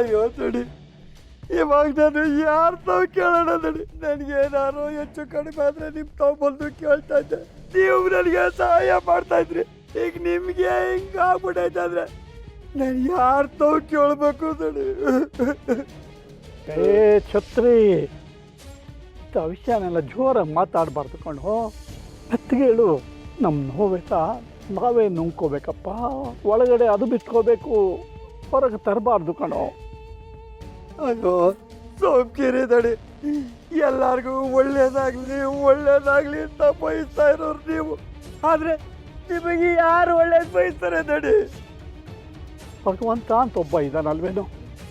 ಅಯ್ಯೋ ತಡಿ, ಇವಾಗ ನಾನು ಯಾರು ತಾವು ಕೇಳೋಣ ತಡಿ. ನನಗೇನಾರು ಹೆಚ್ಚು ಕಡಿಮೆ ಆದರೆ ನಿಮ್ಮ ತಾವು ಬಂದು ಕೇಳ್ತಾ ಇದ್ದೆ, ನೀವು ನನಗೆ ಸಹಾಯ ಮಾಡ್ತಾ ಇದ್ರಿ. ಈಗ ನಿಮಗೆ ಹಿಂಗೆ ಆಗ್ಬಿಟ್ಟೈತೆ ಅಂದರೆ ನಾನು ಯಾರು ತಾವು ಕೇಳಬೇಕು ತಡಿ. ಛತ್ರಿ, ಇಂಥ ವಿಷಯನೆಲ್ಲ ಜೋರಾಗಿ ಮಾತಾಡಬಾರ್ದು ಕಣೋ. ಮೆತ್ತಿಗೆ ಹೇಳು, ನಮ್ಮ ನೋವೇತ ನಾವೇ ನುಂಗ್ಕೋಬೇಕಪ್ಪ. ಒಳಗಡೆ ಅದು ಬಿಟ್ಕೋಬೇಕು, ಹೊರಗೆ ತರಬಾರ್ದು ಕಣೋ. ಅಯ್ಯೋ ಸೋಂಕಿರಿ ತಡಿ, ಎಲ್ಲರಿಗೂ ಒಳ್ಳೇದಾಗ್ಲಿ ಅಂತ ಬಯಸ್ತಾ ಇರೋರು ನೀವು. ಆದರೆ ನಿಮಗೆ ಯಾರು ಒಳ್ಳೇದು ಬಯಸ್ತಾರೆ ತಡಿ? ಭಗವಂತ ಅಂತ ಒಬ್ಬ ಇದ್ದಾನಲ್ವೇನೋ,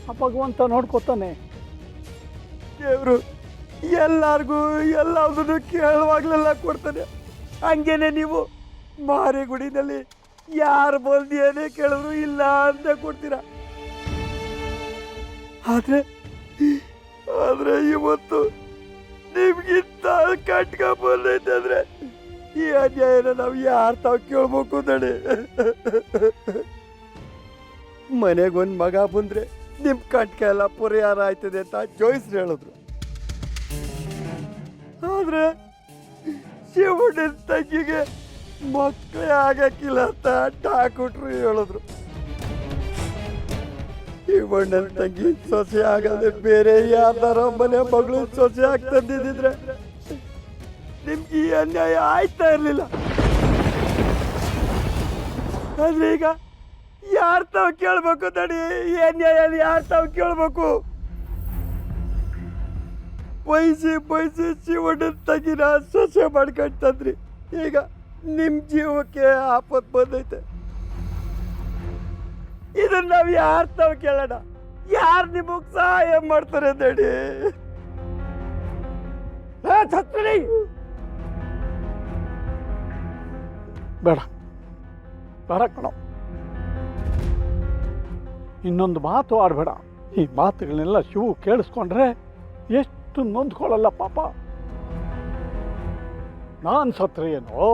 ಆ ಭಗವಂತ ನೋಡ್ಕೋತಾನೆ. ದೇವರು ಎಲ್ಲರಿಗೂ ಎಲ್ಲದನ್ನು ಕೇಳುವಾಗಲೆಲ್ಲ ಕೊಡ್ತಾನೆ. ಹಂಗೇನೆ ನೀವು ಮಾರಿಗುಡಿನಲ್ಲಿ ಯಾರು ಬಂದು ಏನೇ ಕೇಳಿದ್ರು ಇಲ್ಲ ಅಂತ ಕೊಡ್ತೀರ. ಆದರೆ ಇವತ್ತು ನಿಮ್ಗಿಂತ ಕಟ್ಕ ಬಂದೈತೆ ಅಂದರೆ ಈ ಅನ್ಯಾಯನ ನಾವು ಯಾರು ತಾವು ಕೇಳ್ಬೇಕು ತಡಿ. ಮನೆಗೊಂದು ಮಗ ಬಂದರೆ ನಿಮ್ಮ ಕಟ್ಕ ಎಲ್ಲ ಪರಿಹಾರ ಆಯ್ತದೆ ಅಂತ ಜೋಯಿಸ್ರು ಹೇಳಿದ್ರು. ಆದರೆ ಶಿವಣ್ಣನ ತಂಗಿಗೆ ಮಕ್ಕಳೇ ಆಗಕ್ಕಿಲ್ಲ ಅಂತ ಡಾಕ್ಟ್ರು ಹೇಳಿದ್ರು. ಶಿವಣ್ಣನ ತಂಗಿ ಸೊಸೆ ಆಗದೆ ಬೇರೆ ಯಾರ್ದಾರ ಮನೆ ಮಗಳು ಸೊಸೆ ಆಗ್ತಂದಿದ್ರೆ ನಿಮ್ಗೆ ಈ ಅನ್ಯಾಯ ಆಯ್ತಾ ಇರಲಿಲ್ಲ. ಆದ್ರೆ ಈಗ ಯಾರು ತಾವು ಕೇಳ್ಬೇಕು ತಡಿ? ಈ ಅನ್ಯಾಯ ಯಾರು ತಾವು ಕೇಳ್ಬೇಕು? ಬಯಸಿ ಶಿವಣ್ಣನ ತಂಗಿನ ಸೊಸೆ ಮಾಡ್ಕೊಂತಂದ್ರಿ. ಈಗ ನಿಮ್ಮ ಜೀವಕ್ಕೆ ಆಪತ್ತು ಬಂದೈತೆ. ಇದನ್ನ ನಾವು ಯಾರು ತಾವು ಕೇಳೋಣ? ಯಾರು ನಿಮಗೆ ಸಹಾಯ ಮಾಡ್ತಾರೆ ತಡಿ? ಬೇಡ ಬೇಡ ಕಣೋ, ಇನ್ನೊಂದು ಮಾತು ಆಡಬೇಡ. ಈ ಮಾತುಗಳನ್ನೆಲ್ಲ ಶಿವು ಕೇಳಿಸ್ಕೊಂಡ್ರೆ ಎಷ್ಟು ನೊಂದ್ಕೊಳ್ಳಲ್ಲ ಪಾಪ. ನಾನು ಸತ್ರೆ ಏನೋ,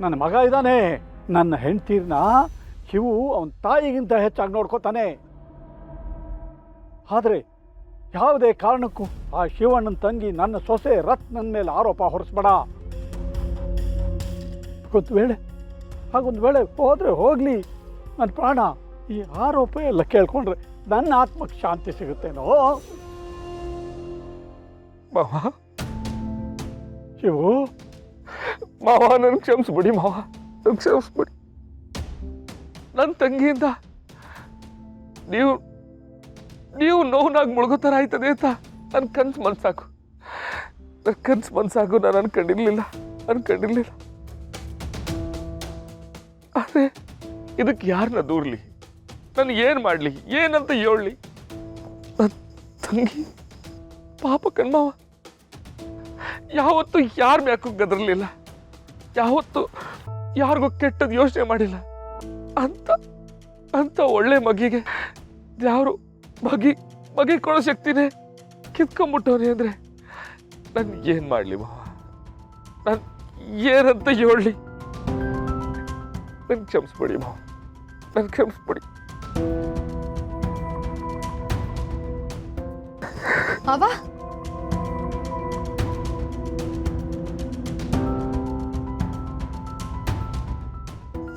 ನನ್ನ ಮಗ ಇದ್ದಾನೆ, ನನ್ನ ಹೆಂಡ್ತೀರ್ನ ಶಿವು ಅವನ ತಾಯಿಗಿಂತ ಹೆಚ್ಚಾಗಿ ನೋಡ್ಕೋತಾನೆ. ಆದರೆ ಯಾವುದೇ ಕಾರಣಕ್ಕೂ ಆ ಶಿವಣ್ಣನ ತಂಗಿ ನನ್ನ ಸೊಸೆ ರತ್ನನ ಮೇಲೆ ಆರೋಪ ಹೊರಿಸ್ಬೇಡ. ಹಾಗೊಂದು ವೇಳೆ ಹೋದರೆ ಹೋಗಲಿ, ನನ್ನ ಪ್ರಾಣ. ಈ ಆರೋಪ ಎಲ್ಲ ಕೇಳ್ಕೊಂಡ್ರೆ ನನ್ನ ಆತ್ಮಕ್ಕೆ ಶಾಂತಿ ಸಿಗುತ್ತೇನೋ. ಮಾವ, ಶಿವು, ಮಾವ ನನ್ಗೆ ಕ್ಷಮಿಸ್ಬಿಡಿ. ಮಾವ ನನ್ಗೆ ಕ್ಷಮಿಸ್ಬಿಡಿ. ನನ್ನ ತಂಗಿಯಿಂದ ನೀವು ನೋವಿನಾಗಿ ಮುಳುಗೋ ಥರ ಆಯ್ತದೆ ಅಂತ ನನ್ನ ಕನ್ಸು ಮನ್ಸಾಕು. ನಾನು ಅನ್ಕೊಂಡಿರ್ಲಿಲ್ಲ. ಆದರೆ ಇದಕ್ಕೆ ಯಾರನ್ನ ದೂರ್ಲಿ? ನಾನು ಏನು ಮಾಡಲಿ? ಏನಂತ ಹೇಳಲಿ? ನನ್ನ ತಂಗಿ ಪಾಪ ಕಣ್ಮಾವ ಯಾವತ್ತೂ ಯಾರ ಮ್ಯಾಕು ಗದರ್ಲಿಲ್ಲ, ಯಾವತ್ತೂ ಯಾರಿಗೂ ಕೆಟ್ಟದ್ದು ಯೋಚನೆ ಮಾಡಿಲ್ಲ. ಅಂತ ಒಳ್ಳೆ ಮಗಿಗೆ ಯಾರು ಮಗಿ ಕೊಡೋ ಶಕ್ತಿನೇ ಕಿತ್ಕೊಂಡ್ಬಿಟ್ಟವ್ರಿ ಅಂದರೆ ನಾನು ಏನು ಮಾಡಲಿ ಮಾವ? ನಾನು ಏನಂತ ಹೇಳಲಿ? ನನ್ಗೆ ಕ್ಷಮಿಸ್ಬಿಡಿ ಮಾವ, ನನ್ಗೆ ಕ್ಷಮಿಸ್ಬಿಡಿ. ಮಾವ,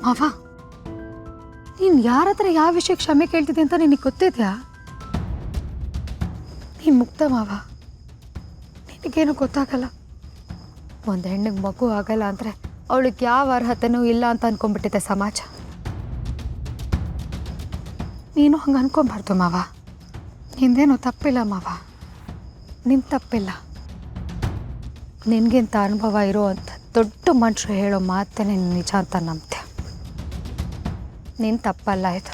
ಮಾವ, ನೀನು ಯಾರ ಹತ್ರ ಯಾವ ವಿಷಯ ಕ್ಷಮೆ ಕೇಳ್ತಿದ್ದೆ ಅಂತ ನಿನಗೆ ಗೊತ್ತಿದ್ಯಾ? ನೀನು ಮುಕ್ತ ಮಾವ, ನಿನಗೇನು ಗೊತ್ತಾಗಲ್ಲ. ಒಂದು ಹೆಣ್ಣಿಗೆ ಮಗು ಆಗಲ್ಲ ಅಂದರೆ ಅವಳಿಗೆ ಯಾವ ಅರ್ಹತೆನೂ ಇಲ್ಲ ಅಂತ ಅನ್ಕೊಂಡ್ಬಿಟ್ಟಿದೆ ಸಮಾಜ. ನೀನು ಹಂಗೆ ಅನ್ಕೊಬಾರ್ದು ಮಾವ. ನಿಂದೇನು ತಪ್ಪಿಲ್ಲ ಮಾವ, ನಿನ್ನ ತಪ್ಪಿಲ್ಲ. ನಿನಗಿಂತ ಅನುಭವ ಇರೋ ಅಂತ ದೊಡ್ಡ ಮನುಷ್ಯರು ಹೇಳೋ ಮಾತೇನೆ ನಿಜ ಅಂತ ನಂಬ್ತೆ. ನಿನ್ನ ತಪ್ಪಲ್ಲ ಇದು.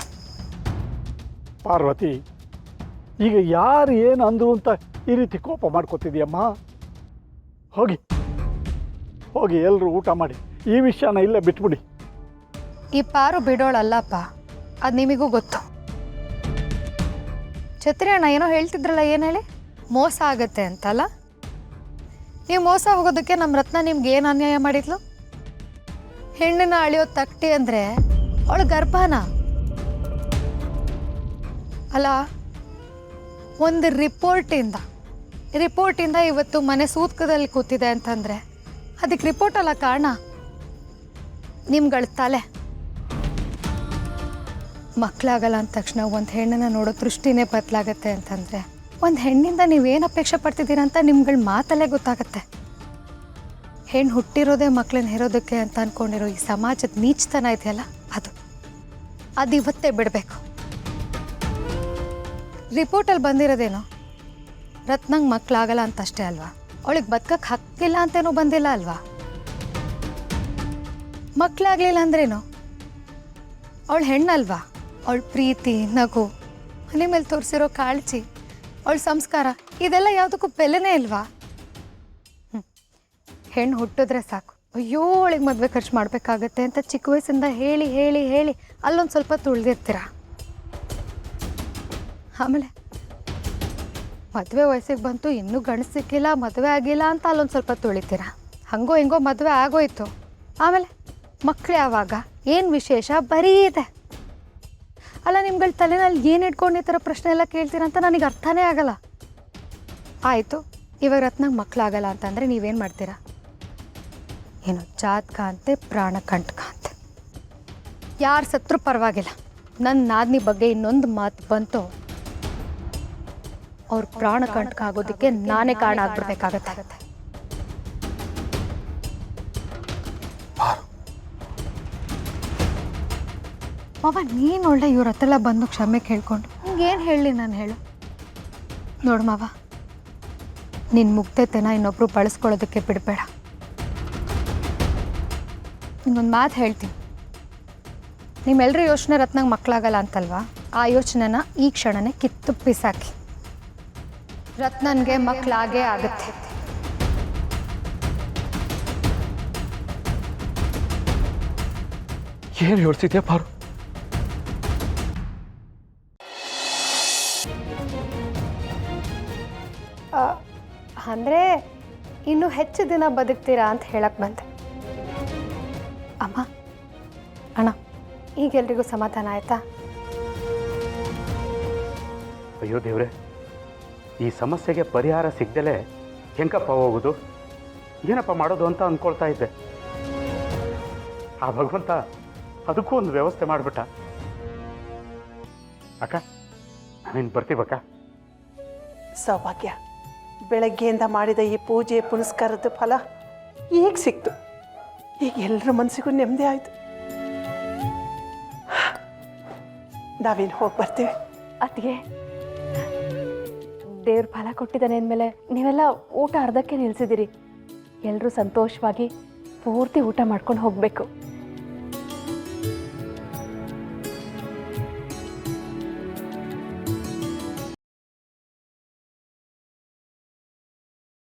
ಪಾರ್ವತಿ, ಈಗ ಯಾರು ಏನು ಅಂದರು ಅಂತ ಈ ರೀತಿ ಕೋಪ ಮಾಡ್ಕೋತಿದ್ಯಮ್ಮ? ಹೋಗಿ ಎಲ್ಲರೂ ಊಟ ಮಾಡಿ ಈ ವಿಷಯನ ಇಲ್ಲೇ ಬಿಟ್ಬಿಡಿ. ಈ ಪಾರು ಬಿಡೋಳಲ್ಲಪ್ಪ, ಅದು ನಿಮಗೂ ಗೊತ್ತು. ಛತ್ರಿ ಅಣ್ಣ ಏನೋ ಹೇಳ್ತಿದ್ರಲ್ಲ, ಏನು ಹೇಳಿ? ಮೋಸ ಆಗತ್ತೆ ಅಂತಲ್ಲ? ನೀವು ಮೋಸ ಹೋಗೋದಕ್ಕೆ ನಮ್ಮ ರತ್ನ ನಿಮ್ಗೆ ಏನು ಅನ್ಯಾಯ ಮಾಡಿದ್ಲು? ಹೆಣ್ಣಿನ ಅಳಿಯೋ ತಟ್ಟಿ ಅಂದರೆ ಅವಳು ಗರ್ಭನ ಅಲ್ಲ. ಒಂದು ರಿಪೋರ್ಟಿಂದ ಇವತ್ತು ಮನೆ ಸೂತ್ಕದಲ್ಲಿ ಕೂತಿದೆ ಅಂತಂದರೆ ಅದಕ್ಕೆ ರಿಪೋರ್ಟ್ ಅಲ್ಲ ಕಾರಣ, ನಿಮ್ಗಳ ತಲೆ. ಮಕ್ಕಳಾಗಲ್ಲ ಅಂದ ತಕ್ಷಣ ಒಂದು ಹೆಣ್ಣನ್ನು ನೋಡೋ ದೃಷ್ಟಿನೇ ಬದಲಾಗತ್ತೆ ಅಂತಂದರೆ ಒಂದು ಹೆಣ್ಣಿಂದ ನೀವೇನು ಅಪೇಕ್ಷೆ ಪಡ್ತಿದ್ದೀರಾ ಅಂತ ನಿಮ್ಗಳ ಮಾತಲ್ಲೇ ಗೊತ್ತಾಗತ್ತೆ. ಹೆಣ್ಣು ಹುಟ್ಟಿರೋದೇ ಮಕ್ಕಳನ್ನ ಹೆರೋದಕ್ಕೆ ಅಂತ ಅಂದ್ಕೊಂಡಿರೋ ಈ ಸಮಾಜದ ನೀಚತನ ಇದೆಯಲ್ಲ, ಅದು ಇವತ್ತೇ ಬಿಡಬೇಕು. ರಿಪೋರ್ಟಲ್ಲಿ ಬಂದಿರೋದೇನೋ ರತ್ನಂಗೆ ಮಕ್ಕಳಾಗಲ್ಲ ಅಂತಷ್ಟೇ ಅಲ್ವಾ, ಅವಳಿಗೆ ಬದುಕಕ್ಕೆ ಹಕ್ಕಿಲ್ಲ ಅಂತೇನೂ ಬಂದಿಲ್ಲ ಅಲ್ವಾ. ಮಕ್ಕಳಾಗಲಿಲ್ಲ ಅಂದ್ರೇನು, ಅವಳು ಹೆಣ್ಣಲ್ವಾ, ಅವಳ ಪ್ರೀತಿ, ನಗು, ಮನೆ ಮೇಲೆ ತೋರಿಸಿರೋ ಕಾಳಜಿ, ಅವಳ ಸಂಸ್ಕಾರ ಇದೆಲ್ಲ ಯಾವುದಕ್ಕೂ ಬೆಲೆನೇ ಇಲ್ವಾ. ಹೆಣ್ಣು ಹುಟ್ಟಿದ್ರೆ ಸಾಕು, ಅಯ್ಯೋ ಅವಳಿಗೆ ಮದುವೆ ಖರ್ಚು ಮಾಡಬೇಕಾಗತ್ತೆ ಅಂತ ಚಿಕ್ಕ ವಯಸ್ಸಿಂದ ಹೇಳಿ ಹೇಳಿ ಹೇಳಿ ಅಲ್ಲೊಂದು ಸ್ವಲ್ಪ ತುಳಿದಿರ್ತೀರ. ಆಮೇಲೆ ಮದುವೆ ವಯಸ್ಸಿಗೆ ಬಂತು, ಇನ್ನೂ ಗಂಡು ಸಿಕ್ಕಿಲ್ಲ, ಮದುವೆ ಆಗಿಲ್ಲ ಅಂತ ಅಲ್ಲೊಂದು ಸ್ವಲ್ಪ ತುಳಿತೀರ. ಹಂಗೋ ಹಿಂಗೋ ಮದುವೆ ಆಗೋಯ್ತು, ಆಮೇಲೆ ಮಕ್ಕಳು ಯಾವಾಗ, ಏನು ವಿಶೇಷ, ಬರೀ ಇದೆ. ಅಲ್ಲ ನಿಮ್ಗಳ ತಲೆನಲ್ಲಿ ಏನು ಇಟ್ಕೊಂಡು ಈ ಥರ ಪ್ರಶ್ನೆ ಎಲ್ಲ ಕೇಳ್ತೀರ ಅಂತ ನನಗೆ ಅರ್ಥನೇ ಆಗಲ್ಲ. ಆಯಿತು, ಇವಾಗ ರತ್ನಂಗೆ ಮಕ್ಕಳಾಗಲ್ಲ ಅಂತಂದರೆ ನೀವೇನು ಮಾಡ್ತೀರಾ? ಏನು ಜಾತಕ ಅಂತೆ, ಪ್ರಾಣ ಕಂಟಕ ಅಂತೆ. ಯಾರು ಸತ್ರು ಪರವಾಗಿಲ್ಲ, ನನ್ನ ನಾದ್ನಿ ಬಗ್ಗೆ ಇನ್ನೊಂದು ಮಾತು ಬಂತು, ಅವ್ರ ಪ್ರಾಣ ಕಂಟಕ ಆಗೋದಕ್ಕೆ ನಾನೇ ಕಾರಣ ಆಗ್ಬಿಡ್ಬೇಕಾಗತ್ತೆ. ಮಾವ, ನೀನು ಒಳ್ಳೆ ಇವ್ರ ಹತ್ರೆಲ್ಲ ಬಂದು ಕ್ಷಮೆ ಕೇಳ್ಕೊಂಡು ಹಿಂಗೇನು ಹೇಳಲಿ ನಾನು ಹೇಳು. ನೋಡು ಮಾವ, ನಿನ್ನ ಮುಗ್ಧತೆನ ಇನ್ನೊಬ್ರು ಬಳಸ್ಕೊಳ್ಳೋದಕ್ಕೆ ಬಿಡಬೇಡ. ನಿಂಗೊಂದು ಮಾತು ಹೇಳ್ತೀನಿ, ನಿಮ್ಮೆಲ್ಲರೂ ಯೋಚನೆ ರತ್ನಂಗೆ ಮಕ್ಕಳಾಗಲ್ಲ ಅಂತಲ್ವಾ, ಆ ಯೋಚನೆನ ಈ ಕ್ಷಣನೇ ಕಿತ್ತು ಬಿಸಾಕಿ. ರತ್ನನ್ಗೆ ಮಕ್ಕಳಾಗೇ ಆಗುತ್ತೆ. ಏನು ಹೇಳ್ತಿದ್ಯಾ ಪಾರು? ಅಂದರೆ ಇನ್ನೂ ಹೆಚ್ಚು ದಿನ ಬದುಕ್ತೀರಾ ಅಂತ ಹೇಳಕ್ಕೆ ಬಂದೆ. ಅಮ್ಮ, ಅಣ್ಣ, ಈಗೆಲ್ರಿಗೂ ಸಮಾಧಾನ ಆಯ್ತಾ? ಅಯ್ಯೋ ದೇವ್ರೆ, ಈ ಸಮಸ್ಯೆಗೆ ಪರಿಹಾರ ಸಿಗ್ದಲೇ ಹೆಂಗಪ್ಪ ಹೋಗೋದು, ಏನಪ್ಪ ಮಾಡೋದು ಅಂತ ಅಂದ್ಕೊಳ್ತಾ ಇದ್ದೆ. ಆ ಭಗವಂತ ಅದಕ್ಕೂ ಒಂದು ವ್ಯವಸ್ಥೆ ಮಾಡಿಬಿಟ್ಟ. ಅಕ್ಕ, ನಾವೇನು ಬರ್ತೀವಕ್ಕ? ಸೌಭಾಗ್ಯ, ಬೆಳಗ್ಗೆಯಿಂದ ಮಾಡಿದ ಈ ಪೂಜೆ ಪುನಸ್ಕಾರದ ಫಲ ಈಗ ಸಿಕ್ತು. ಈಗ ಎಲ್ಲರ ಮನಸ್ಸಿಗೂ ನೆಮ್ಮದಿ ಆಯಿತು. ನಾವೇನು ಹೋಗಿ ಬರ್ತೀವಿ. ಅತ್ತಿಗೆ, ದೇವ್ರ ಫಲ ಕೊಟ್ಟಿದ್ದಾನೆ ಅಂದಮೇಲೆ ನೀವೆಲ್ಲ ಊಟ ಅರ್ಧಕ್ಕೆ ನಿಲ್ಲಿಸಿದಿರಿ. ಎಲ್ಲರೂ ಸಂತೋಷವಾಗಿ ಪೂರ್ತಿ ಊಟ ಮಾಡ್ಕೊಂಡು ಹೋಗಬೇಕು.